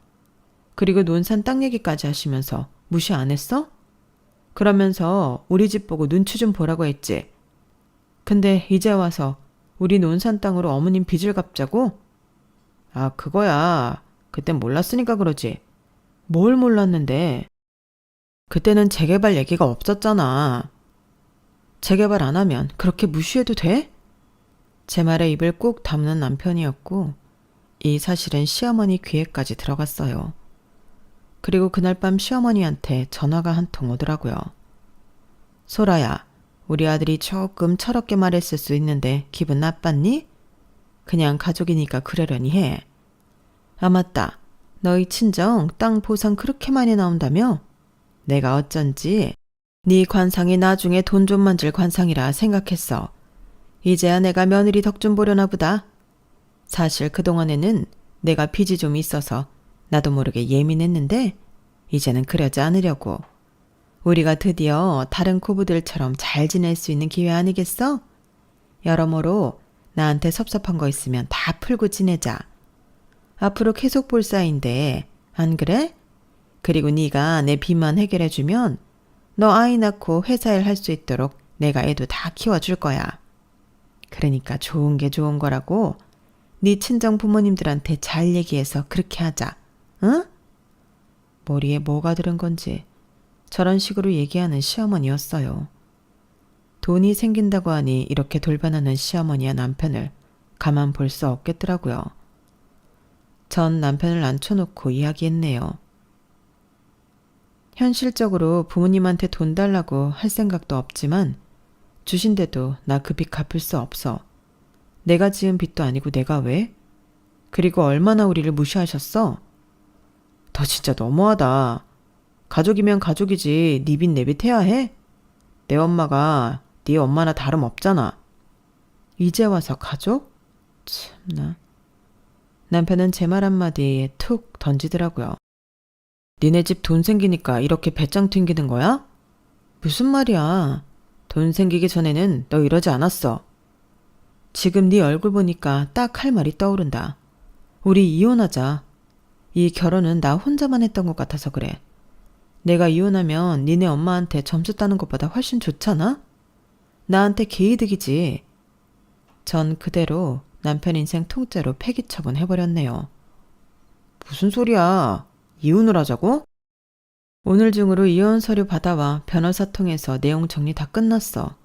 Speaker 1: 그리고 논산 땅 얘기까지 하시면서 무시 안 했어? 그러면서 우리 집 보고 눈치 좀 보라고 했지. 근데 이제 와서 우리 논산 땅으로 어머님 빚을 갚자고? 아, 그거야. 그땐 몰랐으니까 그러지. 뭘 몰랐는데. 그때는 재개발 얘기가 없었잖아. 재개발 안 하면 그렇게 무시해도 돼? 제 말에 입을 꾹 다무는 남편이었고 이 사실은 시어머니 귀에까지 들어갔어요. 그리고 그날 밤 시어머니한테 전화가 한 통 오더라고요. 소라야, 우리 아들이 조금 철없게 말했을 수 있는데 기분 나빴니? 그냥 가족이니까 그러려니 해. 아, 맞다. 너희 친정 땅 보상 그렇게 많이 나온다며? 내가 어쩐지 네 관상이 나중에 돈 좀 만질 관상이라 생각했어. 이제야 내가 며느리 덕 좀 보려나 보다. 사실 그동안에는 내가 빚이 좀 있어서 나도 모르게 예민했는데 이제는 그러지 않으려고. 우리가 드디어 다른 고부들처럼 잘 지낼 수 있는 기회 아니겠어? 여러모로 나한테 섭섭한 거 있으면 다 풀고 지내자. 앞으로 계속 볼 사이인데 안 그래? 그리고 네가 내 빚만 해결해주면 너 아이 낳고 회사 일 할 수 있도록 내가 애도 다 키워줄 거야. 그러니까 좋은 게 좋은 거라고 네 친정 부모님들한테 잘 얘기해서 그렇게 하자. 응? 머리에 뭐가 들은 건지 저런 식으로 얘기하는 시어머니였어요. 돈이 생긴다고 하니 이렇게 돌변하는 시어머니와 남편을 가만 볼 수 없겠더라고요. 전 남편을 앉혀놓고 이야기했네요. 현실적으로 부모님한테 돈 달라고 할 생각도 없지만 주신데도 나 그 빚 갚을 수 없어. 내가 지은 빚도 아니고 내가 왜? 그리고 얼마나 우리를 무시하셨어? 너 진짜 너무하다. 가족이면 가족이지 네 빚 내 빚 해야 해? 내 엄마가 네 엄마나 다름없잖아. 이제 와서 가족? 참나. 남편은 제 말 한마디에 툭 던지더라고요. 니네 집 돈 생기니까 이렇게 배짱 튕기는 거야? 무슨 말이야. 돈 생기기 전에는 너 이러지 않았어. 지금 네 얼굴 보니까 딱 할 말이 떠오른다. 우리 이혼하자. 이 결혼은 나 혼자만 했던 것 같아서 그래. 내가 이혼하면 니네 엄마한테 점수 따는 것보다 훨씬 좋잖아? 나한테 개이득이지. 전 그대로 남편 인생 통째로 폐기 처분해버렸네요. 무슨 소리야. 이혼을 하자고? 오늘 중으로 이혼 서류 받아와 변호사 통해서 내용 정리 다 끝났어.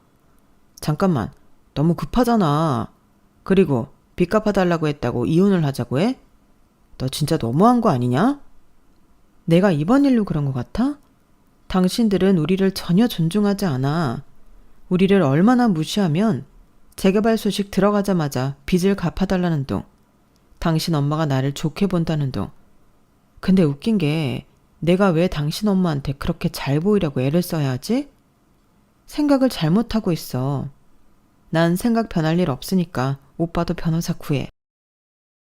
Speaker 1: 잠깐만. 너무 급하잖아. 그리고 빚 갚아달라고 했다고 이혼을 하자고 해? 너 진짜 너무한 거 아니냐? 내가 이번 일로 그런 것 같아? 당신들은 우리를 전혀 존중하지 않아. 우리를 얼마나 무시하면 재개발 소식 들어가자마자 빚을 갚아달라는 둥. 당신 엄마가 나를 좋게 본다는 둥. 근데 웃긴 게 내가 왜 당신 엄마한테 그렇게 잘 보이려고 애를 써야 하지? 생각을 잘못하고 있어. 난 생각 변할 일 없으니까 오빠도 변호사 구해.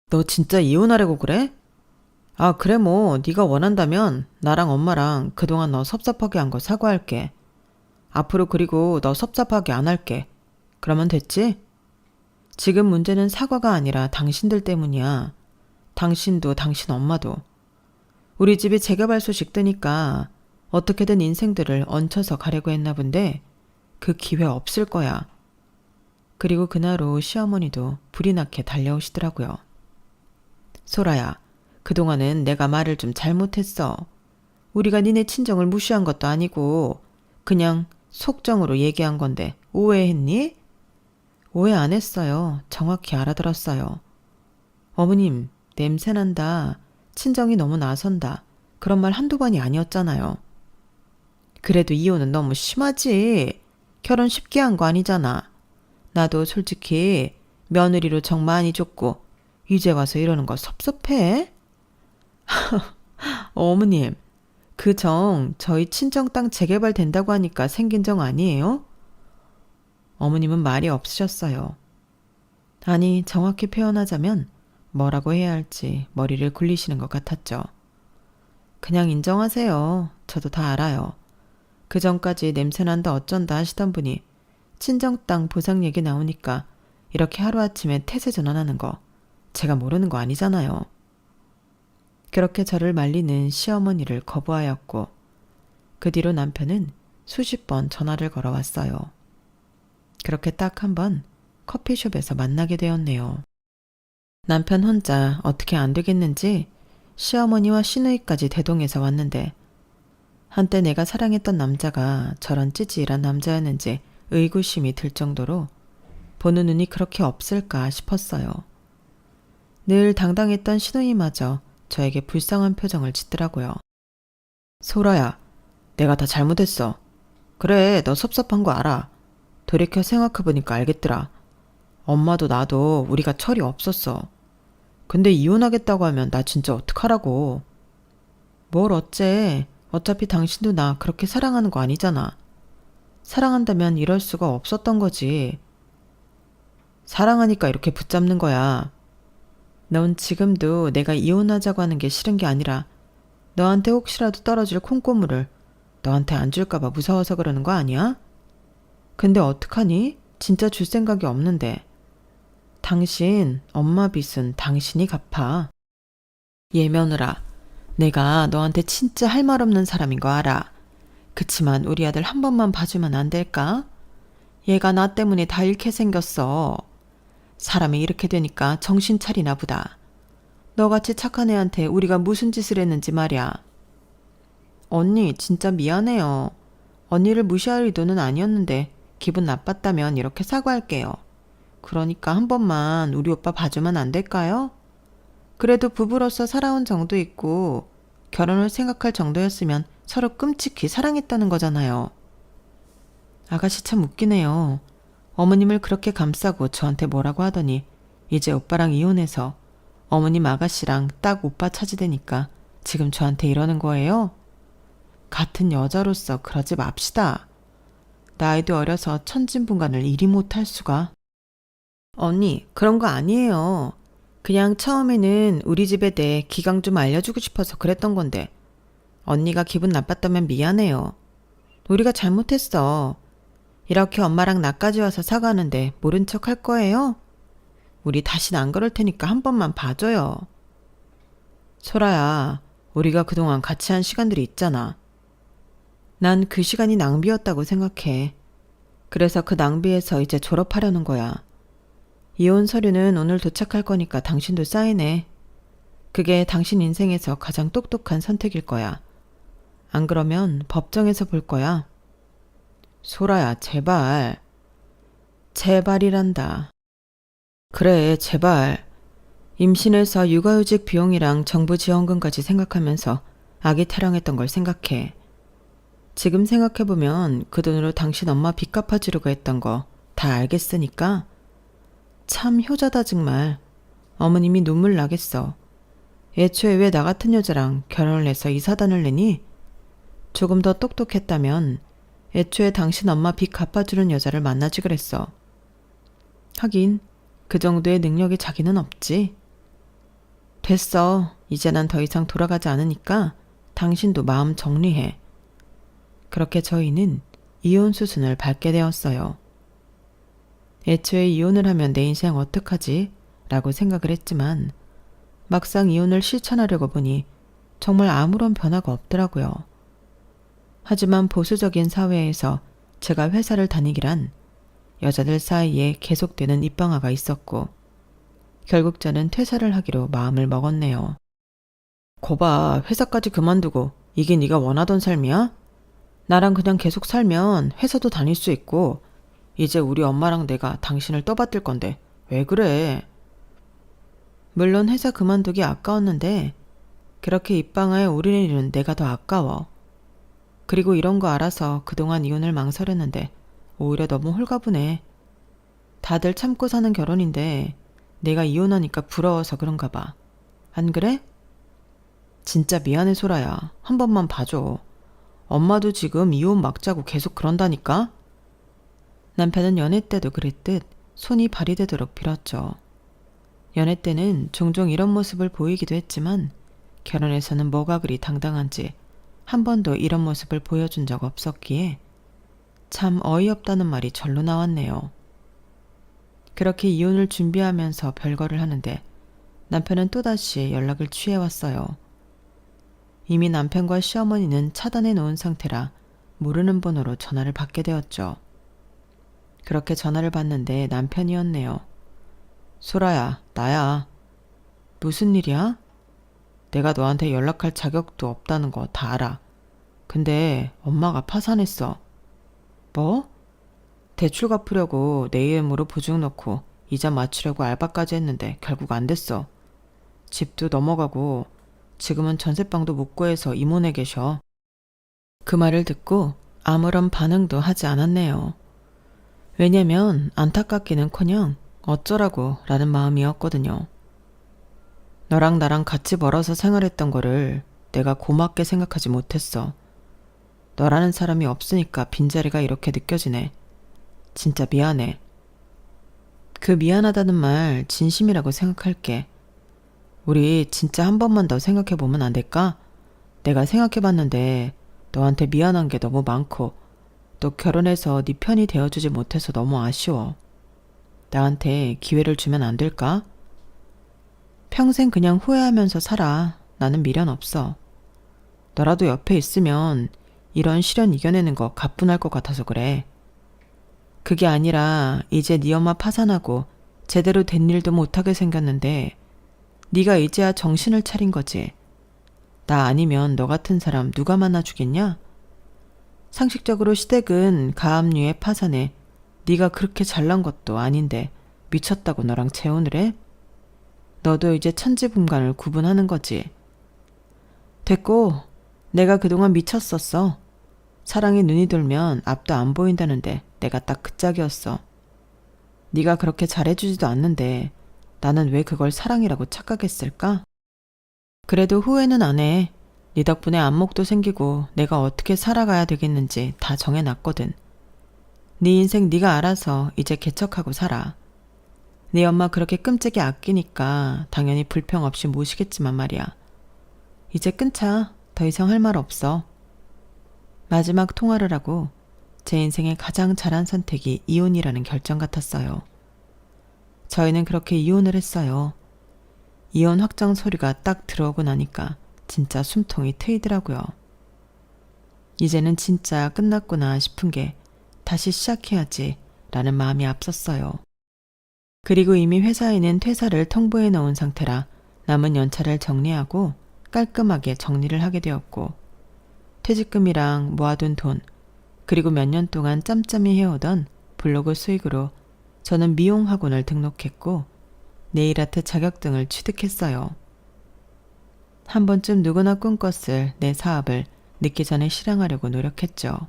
Speaker 1: 너 진짜 이혼하려고 그래? 아, 그래 뭐 네가 원한다면 나랑 엄마랑 그동안 너 섭섭하게 한 거 사과할게. 앞으로 그리고 너 섭섭하게 안 할게. 그러면 됐지? 지금 문제는 사과가 아니라 당신들 때문이야. 당신도 당신 엄마도. 우리 집이 재개발 소식 뜨니까 어떻게든 인생들을 얹혀서 가려고 했나 본데 그 기회 없을 거야. 그리고 그날 오후 시어머니도 불이 나게 달려오시더라고요. 소라야, 그동안은 내가 말을 좀 잘못했어. 우리가 니네 친정을 무시한 것도 아니고 그냥 속정으로 얘기한 건데 오해했니? 오해 안 했어요. 정확히 알아들었어요. 어머님, 냄새난다. 친정이 너무 나선다. 그런 말 한두 번이 아니었잖아요. 그래도 이혼은 너무 심하지. 결혼 쉽게 한 거 아니잖아. 나도 솔직히 며느리로 정 많이 줬고 이제 와서 이러는 거 섭섭해? 어머님, 그 정 저희 친정 땅 재개발 된다고 하니까 생긴 정 아니에요? 어머님은 말이 없으셨어요. 아니, 정확히 표현하자면 뭐라고 해야 할지 머리를 굴리시는 것 같았죠. 그냥 인정하세요. 저도 다 알아요. 그 전까지 냄새난다 어쩐다 하시던 분이 친정 땅 보상 얘기 나오니까 이렇게 하루아침에 태세 전환하는 거 제가 모르는 거 아니잖아요. 그렇게 저를 말리는 시어머니를 거부하였고 그 뒤로 남편은 수십 번 전화를 걸어왔어요. 그렇게 딱 한 번 커피숍에서 만나게 되었네요. 남편 혼자 어떻게 안 되겠는지 시어머니와 시누이까지 대동해서 왔는데 한때 내가 사랑했던 남자가 저런 찌질한 남자였는지 의구심이 들 정도로 보는 눈이 그렇게 없을까 싶었어요. 늘 당당했던 시누이마저 저에게 불쌍한 표정을 짓더라고요. 소라야, 내가 다 잘못했어. 그래, 너 섭섭한 거 알아. 돌이켜 생각해보니까 알겠더라. 엄마도 나도 우리가 철이 없었어. 근데 이혼하겠다고 하면 나 진짜 어떡하라고. 뭘 어째. 어차피 당신도 나 그렇게 사랑하는 거 아니잖아. 사랑한다면 이럴 수가 없었던 거지. 사랑하니까 이렇게 붙잡는 거야. 넌 지금도 내가 이혼하자고 하는 게 싫은 게 아니라 너한테 혹시라도 떨어질 콩고물을 너한테 안 줄까봐 무서워서 그러는 거 아니야? 근데 어떡하니? 진짜 줄 생각이 없는데. 당신 엄마 빚은 당신이 갚아. 얘 며느라, 내가 너한테 진짜 할 말 없는 사람인 거 알아. 그치만 우리 아들 한 번만 봐주면 안 될까? 얘가 나 때문에 다 잃게 생겼어. 사람이 이렇게 되니까 정신 차리나 보다. 너같이 착한 애한테 우리가 무슨 짓을 했는지 말이야. 언니, 진짜 미안해요. 언니를 무시할 의도는 아니었는데 기분 나빴다면 이렇게 사과할게요. 그러니까 한 번만 우리 오빠 봐주면 안 될까요? 그래도 부부로서 살아온 정도 있고 결혼을 생각할 정도였으면 서로 끔찍히 사랑했다는 거잖아요. 아가씨 참 웃기네요. 어머님을 그렇게 감싸고 저한테 뭐라고 하더니 이제 오빠랑 이혼해서 어머님 아가씨랑 딱 오빠 차지되니까 지금 저한테 이러는 거예요? 같은 여자로서 그러지 맙시다. 나이도 어려서 천진분간을 이리 못할 수가. 언니, 그런 거 아니에요. 그냥 처음에는 우리 집에 대해 기강 좀 알려주고 싶어서 그랬던 건데 언니가 기분 나빴다면 미안해요. 우리가 잘못했어. 이렇게 엄마랑 나까지 와서 사과하는데 모른 척 할 거예요? 우리 다신 안 그럴 테니까 한 번만 봐줘요. 소라야, 우리가 그동안 같이 한 시간들이 있잖아. 난 그 시간이 낭비였다고 생각해. 그래서 그 낭비에서 이제 졸업하려는 거야. 이혼 서류는 오늘 도착할 거니까 당신도 사인해. 그게 당신 인생에서 가장 똑똑한 선택일 거야. 안 그러면 법정에서 볼 거야. 소라야, 제발. 제발이란다. 그래, 제발. 임신해서 육아휴직 비용이랑 정부 지원금까지 생각하면서 아기 타령했던 걸 생각해. 지금 생각해보면 그 돈으로 당신 엄마 빚 갚아주려고 했던 거 다 알겠으니까 참 효자다 정말. 어머님이 눈물 나겠어. 애초에 왜 나 같은 여자랑 결혼을 해서 이 사단을 내니? 조금 더 똑똑했다면 애초에 당신 엄마 빚 갚아주는 여자를 만나지 그랬어. 하긴 그 정도의 능력이 자기는 없지. 됐어. 이제 난 더 이상 돌아가지 않으니까 당신도 마음 정리해. 그렇게 저희는 이혼 수순을 밟게 되었어요. 애초에 이혼을 하면 내 인생 어떡하지? 라고 생각을 했지만 막상 이혼을 실천하려고 보니 정말 아무런 변화가 없더라고요. 하지만 보수적인 사회에서 제가 회사를 다니기란 여자들 사이에 계속되는 입방아가 있었고 결국 저는 퇴사를 하기로 마음을 먹었네요. 거봐, 회사까지 그만두고 이게 네가 원하던 삶이야? 나랑 그냥 계속 살면 회사도 다닐 수 있고 이제 우리 엄마랑 내가 당신을 떠받들 건데 왜 그래? 물론 회사 그만두기 아까웠는데 그렇게 입방아에 오르는 일은 내가 더 아까워. 그리고 이런 거 알아서 그동안 이혼을 망설였는데 오히려 너무 홀가분해. 다들 참고 사는 결혼인데 내가 이혼하니까 부러워서 그런가 봐. 안 그래? 진짜 미안해 소라야. 한 번만 봐줘. 엄마도 지금 이혼 막자고 계속 그런다니까? 남편은 연애 때도 그랬듯 손이 발이 되도록 빌었죠. 연애 때는 종종 이런 모습을 보이기도 했지만 결혼해서는 뭐가 그리 당당한지 한 번도 이런 모습을 보여준 적 없었기에 참 어이없다는 말이 절로 나왔네요. 그렇게 이혼을 준비하면서 별거를 하는데 남편은 또다시 연락을 취해왔어요. 이미 남편과 시어머니는 차단해 놓은 상태라 모르는 번호로 전화를 받게 되었죠. 그렇게 전화를 받는데 남편이었네요. 소라야, 나야. 무슨 일이야? 내가 너한테 연락할 자격도 없다는 거 다 알아. 근데 엄마가 파산했어. 뭐? 대출 갚으려고 내 이름으로 보증 넣고 이자 맞추려고 알바까지 했는데 결국 안 됐어. 집도 넘어가고 지금은 전셋방도 못 구해서 이모네 계셔. 그 말을 듣고 아무런 반응도 하지 않았네요. 왜냐면 안타깝기는커녕 어쩌라고 라는 마음이었거든요. 너랑 나랑 같이 멀어서 생활했던 거를 내가 고맙게 생각하지 못했어. 너라는 사람이 없으니까 빈자리가 이렇게 느껴지네. 진짜 미안해. 그 미안하다는 말 진심이라고 생각할게. 우리 진짜 한 번만 더 생각해보면 안 될까? 내가 생각해봤는데 너한테 미안한 게 너무 많고 또 결혼해서 네 편이 되어주지 못해서 너무 아쉬워. 나한테 기회를 주면 안 될까? 평생 그냥 후회하면서 살아. 나는 미련 없어. 너라도 옆에 있으면 이런 시련 이겨내는 거 가뿐할 것 같아서 그래. 그게 아니라 이제 네 엄마 파산하고 제대로 된 일도 못하게 생겼는데 네가 이제야 정신을 차린 거지. 나 아니면 너 같은 사람 누가 만나주겠냐? 상식적으로 시댁은 가압류의 파산에 네가 그렇게 잘난 것도 아닌데 미쳤다고 너랑 재혼을 해? 너도 이제 천지분간을 구분하는 거지. 됐고, 내가 그동안 미쳤었어. 사랑에 눈이 돌면 앞도 안 보인다는데 내가 딱 그 짝이었어. 네가 그렇게 잘해주지도 않는데 나는 왜 그걸 사랑이라고 착각했을까? 그래도 후회는 안 해. 네 덕분에 안목도 생기고 내가 어떻게 살아가야 되겠는지 다 정해놨거든. 네 인생 네가 알아서 이제 개척하고 살아. 네 엄마 그렇게 끔찍이 아끼니까 당연히 불평 없이 모시겠지만 말이야. 이제 끊자. 더 이상 할 말 없어. 마지막 통화를 하고 제 인생의 가장 잘한 선택이 이혼이라는 결정 같았어요. 저희는 그렇게 이혼을 했어요. 이혼 확정 서류가 딱 들어오고 나니까 진짜 숨통이 트이더라고요. 이제는 진짜 끝났구나 싶은 게 다시 시작해야지 라는 마음이 앞섰어요. 그리고 이미 회사에는 퇴사를 통보해 놓은 상태라 남은 연차를 정리하고 깔끔하게 정리를 하게 되었고 퇴직금이랑 모아둔 돈 그리고 몇 년 동안 짬짬이 해오던 블로그 수익으로 저는 미용 학원을 등록했고 네일아트 자격증을 취득했어요. 한 번쯤 누구나 꿈꿨을 내 사업을 늦기 전에 실행하려고 노력했죠.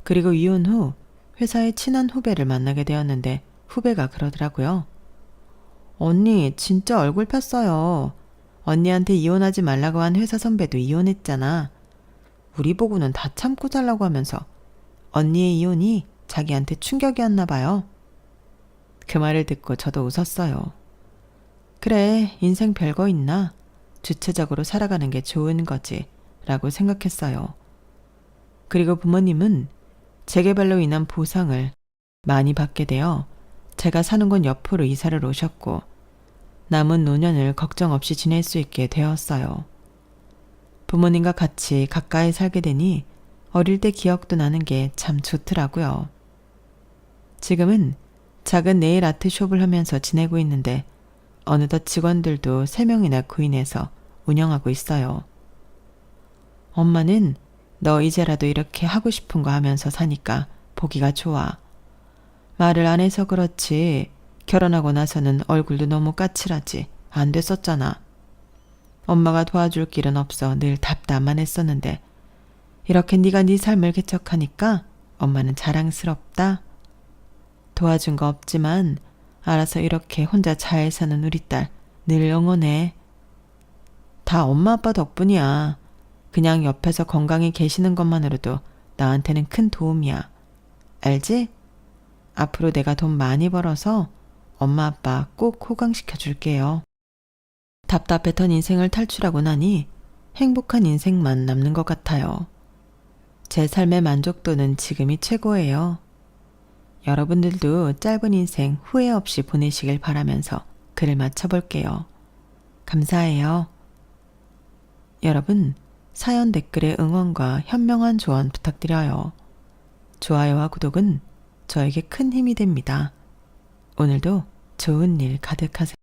Speaker 1: 그리고 이혼 후 회사의 친한 후배를 만나게 되었는데 후배가 그러더라고요. 언니 진짜 얼굴 폈어요. 언니한테 이혼하지 말라고 한 회사 선배도 이혼했잖아. 우리 보고는 다 참고 살라고 하면서 언니의 이혼이 자기한테 충격이었나 봐요. 그 말을 듣고 저도 웃었어요. 그래, 인생 별거 있나? 주체적으로 살아가는 게 좋은 거지 라고 생각했어요. 그리고 부모님은 재개발로 인한 보상을 많이 받게 되어 제가 사는 곳 옆으로 이사를 오셨고 남은 노년을 걱정 없이 지낼 수 있게 되었어요. 부모님과 같이 가까이 살게 되니 어릴 때 기억도 나는 게 참 좋더라고요. 지금은 작은 네일 아트숍을 하면서 지내고 있는데 어느덧 직원들도 3명이나 구인해서 운영하고 있어요. 엄마는 너 이제라도 이렇게 하고 싶은 거 하면서 사니까 보기가 좋아. 말을 안 해서 그렇지 결혼하고 나서는 얼굴도 너무 까칠하지 안 됐었잖아. 엄마가 도와줄 길은 없어 늘 답답만 했었는데 이렇게 네가 네 삶을 개척하니까 엄마는 자랑스럽다. 도와준 거 없지만 알아서 이렇게 혼자 잘 사는 우리 딸 늘 응원해. 다 엄마 아빠 덕분이야. 그냥 옆에서 건강히 계시는 것만으로도 나한테는 큰 도움이야. 알지? 앞으로 내가 돈 많이 벌어서 엄마 아빠 꼭 호강시켜 줄게요. 답답했던 인생을 탈출하고 나니 행복한 인생만 남는 것 같아요. 제 삶의 만족도는 지금이 최고예요. 여러분들도 짧은 인생 후회 없이 보내시길 바라면서 글을 마쳐볼게요. 감사해요. 여러분, 사연 댓글에 응원과 현명한 조언 부탁드려요. 좋아요와 구독은 저에게 큰 힘이 됩니다. 오늘도 좋은 일 가득하세요.